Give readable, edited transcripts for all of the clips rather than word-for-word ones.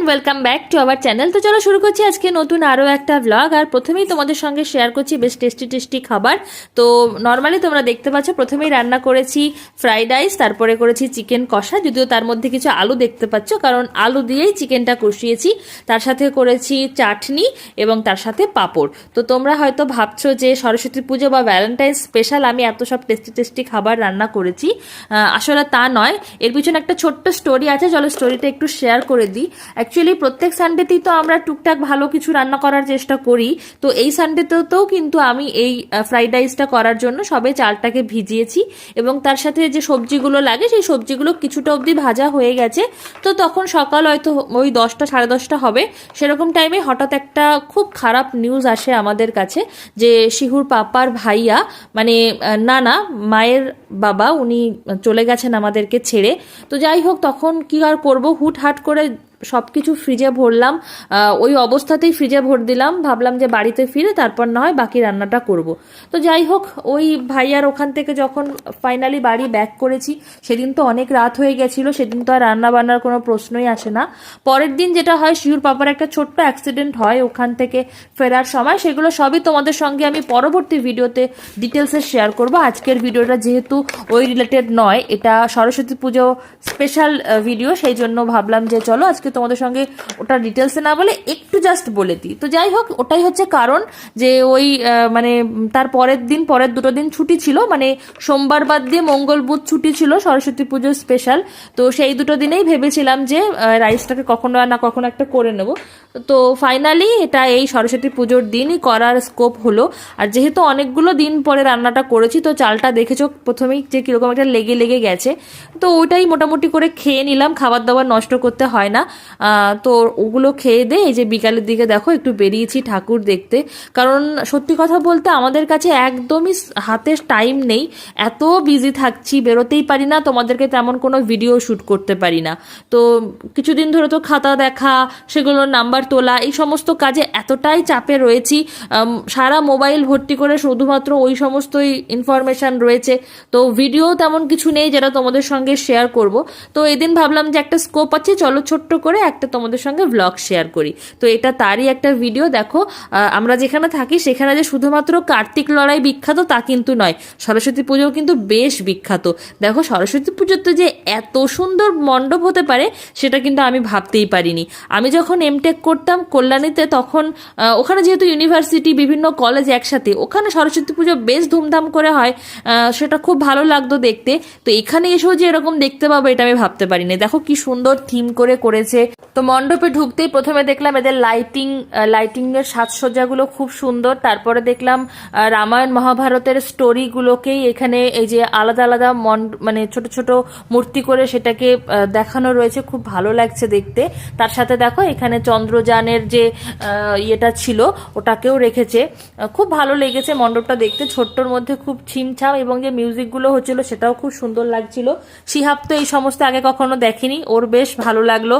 Welcome back to our channel. তো চলো শুরু করছি আজকে নতুন আরও একটা ব্লগ। আর প্রথমেই তোমাদের সঙ্গে শেয়ার করছি বেশ টেস্টি টেস্টি খাবার। তো নর্মালি তোমরা দেখতে পাচ্ছ প্রথমেই রান্না করেছি ফ্রাইড রাইস, তারপরে করেছি চিকেন কষা, যদিও তার মধ্যে কিছু আলু দেখতে পাচ্ছ কারণ আলু দিয়েই চিকেনটা কষিয়েছি। তার সাথে করেছি চাটনি এবং তার সাথে পাঁপড়। তো তোমরা হয়তো ভাবছো যে সরস্বতী পুজো বা ভ্যালেন্টাইন স্পেশাল আমি এত সব টেস্টি টেস্টি খাবার রান্না করেছি। আসলে তা নয়, এর পিছনে একটা ছোট্ট স্টোরি আছে। চলো স্টোরিটা একটু শেয়ার করে দিই। অ্যাকচুয়ালি প্রত্যেক সানডেতেই তো আমরা টুকটাক ভালো কিছু রান্না করার চেষ্টা করি। তো এই সানডেতেও কিন্তু আমি এই ফ্রাইড রাইসটা করার জন্য সবে চালটাকে ভিজিয়েছি এবং তার সাথে যে সবজিগুলো লাগে সেই সবজিগুলো কিছুটা অবধি ভাজা হয়ে গেছে। তো তখন সকাল হয়তো ওই 10টা সাড়ে 10টা হবে, সেরকম টাইমে হঠাৎ একটা খুব খারাপ নিউজ আসে আমাদের কাছে যে শিহুর পাপার ভাইয়া মানে নানা মায়ের বাবা উনি চলে গেছেন আমাদেরকে ছেড়ে। তো যাই হোক, তখন কি আর করবো, হুটহাট করে সব কিছু ফ্রিজে ভরলাম, ওই অবস্থাতেই ফ্রিজে ভর দিলাম। ভাবলাম যে বাড়িতে ফিরে তারপর না হয় বাকি রান্নাটা করব। তো যাই হোক, ওই ভাইয়ার ওখান থেকে যখন ফাইনালি বাড়ি ব্যাক করেছি সেদিন তো অনেক রাত হয়ে গেছিলো, সেদিন তো আর রান্না বান্নার কোনো প্রশ্নই আসে না। পরের দিন যেটা হয়, শিহুর পাপার একটা ছোট্ট অ্যাক্সিডেন্ট হয় ওখান থেকে ফেরার সময়, সেগুলো সবই তোমাদের সঙ্গে আমি পরবর্তী ভিডিওতে ডিটেলসে শেয়ার করব। আজকের ভিডিওটা যেহেতু ওই রিলেটেড নয়, এটা সরস্বতী পুজো স্পেশাল ভিডিও, সেই জন্য ভাবলাম যে চলো আজকে তোমাদের সঙ্গে ওটা ডিটেলসে না বলে একটু জাস্ট বলে দিই। তো যাই হোক, ওটাই হচ্ছে কারণ যে ওই মানে তার পরের দুটো দিন ছুটি ছিল, মানে সোমবার বাদ দিয়ে মঙ্গল বুধ ছুটি ছিল সরস্বতী পুজো স্পেশাল। তো সেই দুটো দিনেই ভেবেছিলাম যে রাইসটাকে কখনো না কখনো একটা করে নেব। তো ফাইনালি এটা এই সরস্বতী পুজোর দিনই করার স্কোপ হলো। আর যেহেতু অনেকগুলো দিন পরে রান্নাটা করেছি, তো চালটা দেখেছো প্রথমেই যে কিরকম একটা লেগে লেগে গেছে। তো ওইটাই মোটামুটি করে খেয়ে নিলাম, খাবার দাবার নষ্ট করতে হয় না। তো ওগুলো খেয়ে দে এই যে বিকালের দিকে দেখো একটু বেরিয়েছি ঠাকুর দেখতে। কারণ সত্যি কথা বলতে আমাদের কাছে একদমই হাতে টাইম নেই, এত বিজি থাকছি, বেরোতেই পারি না, তোমাদেরকে তেমন কোনো ভিডিও শ্যুট করতে পারি না। তো কিছুদিন ধরে তো খাতা দেখা, সেগুলোর নাম্বার তোলা, এই সমস্ত কাজে এতটাই চাপে রয়েছি, সারা মোবাইল ভর্তি করে শুধুমাত্র ওই সমস্তই ইনফরমেশান রয়েছে। তো ভিডিও তেমন কিছু নেই যেটা তোমাদের সঙ্গে শেয়ার করব। তো এদিন ভাবলাম যে একটা স্কোপ আছে, চলো ছোট্ট করে একটা তোমাদের সঙ্গে ব্লগ শেয়ার করি। তো এটা তারই একটা ভিডিও। দেখো আমরা যেখানে থাকি সেখানে যে শুধুমাত্র কার্তিক লড়াই বিখ্যাত তা কিন্তু নয়, সরস্বতী পুজোও কিন্তু বেশ বিখ্যাত। দেখো সরস্বতী পুজোতে যে এত সুন্দর মণ্ডপ হতে পারে সেটা কিন্তু আমি ভাবতেই পারিনি। আমি যখন এমটেক করতাম কল্যাণীতে, তখন ওখানে যেহেতু ইউনিভার্সিটি বিভিন্ন কলেজ একসাথে, ওখানে সরস্বতী পুজো বেশ ধুমধাম করে হয়, সেটা খুব ভালো লাগতো দেখতে। তো এখানে এসেও যে এরকম দেখতে পাবো এটা আমি ভাবতে পারিনি। দেখো কি সুন্দর থিম করে করেছে। তো মণ্ডপে ঢুকতেই প্রথমে দেখলাম এদের লাইটিং এর সাজসজ্জাগুলো খুব সুন্দর। তারপরে দেখলাম রামায়ণ মহাভারতের স্টোরিগুলোকেই এখানে এই যে আলাদা আলাদা মানে ছোট ছোট মূর্তি করে সেটাকে দেখানো রয়েছে, খুব ভালো লাগছে দেখতে। তার সাথে দেখো এখানে চন্দ্রযানের যে ইয়েটা ছিল ওটাকেও রেখেছে, খুব ভালো লেগেছে মণ্ডপটা দেখতে। ছোট্টর মধ্যে খুব ছিমছাম, এবং যে মিউজিকগুলো হচ্ছিল সেটাও খুব সুন্দর লাগছিল। শিহাব তো এই সমস্ত আগে কখনো দেখেনি, ওর বেশ ভালো লাগলো।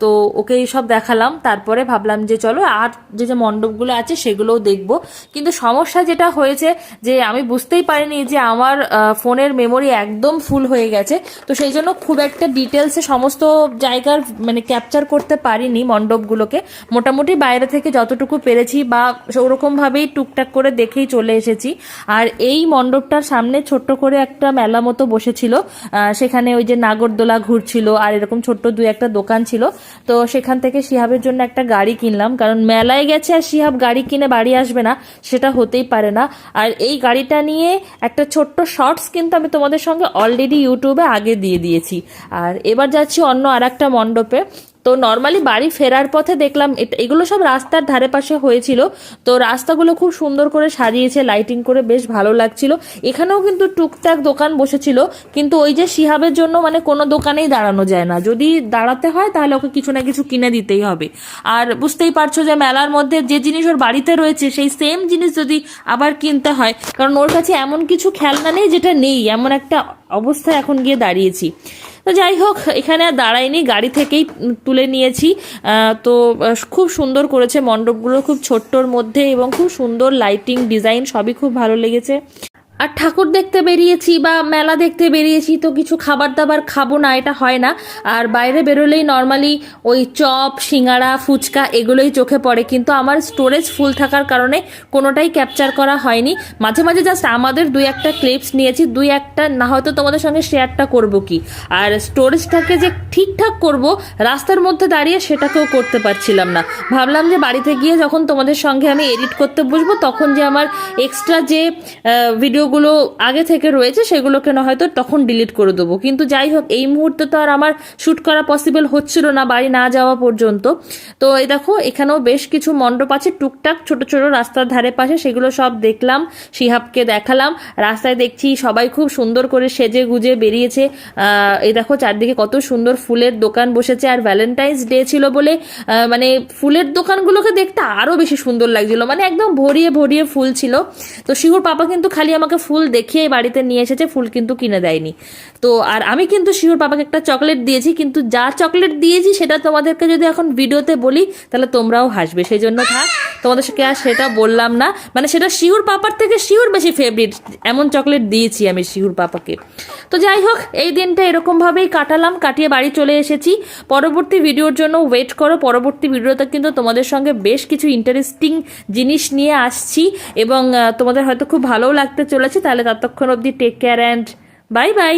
তো ওকে এইসব দেখালাম। তারপরে ভাবলাম যে চলো আর যে মণ্ডপগুলো আছে সেগুলোও দেখবো। কিন্তু সমস্যা যেটা হয়েছে যে আমি বুঝতেই পারিনি যে আমার ফোনের মেমোরি একদম ফুল হয়ে গেছে। তো সেই জন্য খুব একটা ডিটেলসে সমস্ত জায়গার মানে ক্যাপচার করতে পারিনি মণ্ডপগুলোকে। মোটামুটি বাইরে থেকে যতটুকু পেরেছি বা ওরকমভাবেই টুকটাক করে দেখেই চলে এসেছি। আর এই মণ্ডপটার সামনে ছোট্ট করে একটা মেলা মতো বসেছিল, সেখানে ওই যে নাগরদোলা ঘুরছিল আর এরকম ছোট্ট দুই একটা দোকান ছিল। তো সেখান থেকে শিহাবের জন্য একটা গাড়ি কিনলাম, কারণ মেলায় গেছে আর শিহাব গাড়ি কিনে বাড়ি আসবে না, সেটা হতেই পারে না। আর এই গাড়িটা নিয়ে একটা ছোট্ট শর্টস কিন্তু আমি তোমাদের সঙ্গে অলরেডি ইউটিউবে আগে দিয়ে দিয়েছি। আর এবার যাচ্ছি অন্য আর একটা মণ্ডপে। তো নর্মালি বাড়ি ফেরার পথে দেখলাম এগুলো সব রাস্তার ধারে পাশে হয়েছিল। তো রাস্তাগুলো খুব সুন্দর করে সাজিয়েছে, লাইটিং করে বেশ ভালো লাগছিল। এখানেও কিন্তু টুকটাক দোকান বসেছিল, কিন্তু ওই যে শিহাবের জন্য মানে কোনো দোকানেই দাঁড়ানো যায় না, যদি দাঁড়াতে হয় তাহলে ওকে কিছু না কিছু কিনে দিতেই হবে। আর বুঝতেই পারছো যে মেলার মধ্যে যে জিনিস ওর বাড়িতে রয়েছে সেই সেম জিনিস যদি আবার কিনতে হয়, কারণ ওর কাছে এমন কিছু খেলনা নেই যেটা নেই, এমন একটা অবস্থায় এখন গিয়ে দাঁড়িয়েছি। তো যাই হোক, এখানে আর দাঁড়াইনি, গাড়ি থেকেই তুলে নিয়েছি। তো খুব সুন্দর করেছে মণ্ডপগুলো, খুব ছোট্টর মধ্যে, এবং খুব সুন্দর লাইটিং ডিজাইন সবই খুব ভালো লেগেছে। আর ঠাকুর দেখতে বেরিয়েছি বা মেলা দেখতে বেরিয়েছি তো কিছু খাবার দাবার খাবো না, এটা হয় না। আর বাইরে বেরোলেই নর্মালি ওই চপ, সিঙ্গাড়া, ফুচকা এগুলোই চোখে পড়ে, কিন্তু আমার স্টোরেজ ফুল থাকার কারণে কোনোটাই ক্যাপচার করা হয়নি। মাঝে মাঝে জাস্ট আমাদের দুই একটা ক্লিপস নিয়েছি, দুই একটা, না হয়তো তোমাদের সঙ্গে শেয়ারটা করব কি। আর স্টোরেজটাকে যে ঠিকঠাক করব রাস্তার মধ্যে দাঁড়িয়ে সেটাকেও করতে পারছিলাম না। ভাবলাম যে বাড়িতে গিয়ে যখন তোমাদের সঙ্গে আমি এডিট করতে বসবো তখন যে আমার এক্সট্রা যে ভিডিওগুলো আগে থেকে রয়েছে সেগুলোকে না হয়তো তখন ডিলিট করে দেবো। কিন্তু যাই হোক, এই মুহূর্তে তো আর আমার শ্যুট করা পসিবল হচ্ছিল না বাড়ি না যাওয়া পর্যন্ত। তো এই দেখো এখানেও বেশ কিছু মণ্ডপ আছে টুকটাক ছোট ছোট রাস্তার ধারে পাশে, সেগুলো সব দেখলাম, শিহাবকে দেখালাম। রাস্তায় দেখছি সবাই খুব সুন্দর করে সেজে গুজে বেরিয়েছে। এই দেখো চারদিকে কত সুন্দর ফুলের দোকান বসেছে, আর ভ্যালেন্টাইন্স ডে ছিল বলে মানে ফুলের দোকানগুলোকে দেখতে আরও বেশি সুন্দর লাগছিল, মানে একদম ভরিয়ে ভরিয়ে ফুল ছিল। তো শিহুর পাপা কিন্তু খালি আমাকে ফুল দেখিয়ে বাড়িতে নিয়ে এসেছে, ফুল কিন্তু কিনে দেয়নি। তো আর আমি কিন্তু শিহুর পাপাকে একটা চকলেট দিয়েছি, কিন্তু যা চকলেট দিয়েছি সেটা তোমাদেরকে যদি এখন ভিডিওতে বলি তাহলে তোমরাও হাসবে, সেই জন্য থাক, তোমাদেরকে আর সেটা বললাম না। মানে সেটা শিহুর পাপার থেকে শিহুর বেশি ফেভারিট, এমন চকলেট দিয়েছি আমি শিহুর পাপাকে। তো যাই হোক, এই দিনটা এরকমভাবেই কাটালাম, কাটিয়ে বাড়ি চলে এসেছি। পরবর্তী ভিডিওর জন্য ওয়েট করো, পরবর্তী ভিডিওতে কিন্তু তোমাদের সঙ্গে বেশ কিছু ইন্টারেস্টিং জিনিস নিয়ে আসছি এবং তোমাদের হয়তো খুব ভালোও লাগতে চলেছে। তাহলে ততক্ষণ অবধি take care and bye by.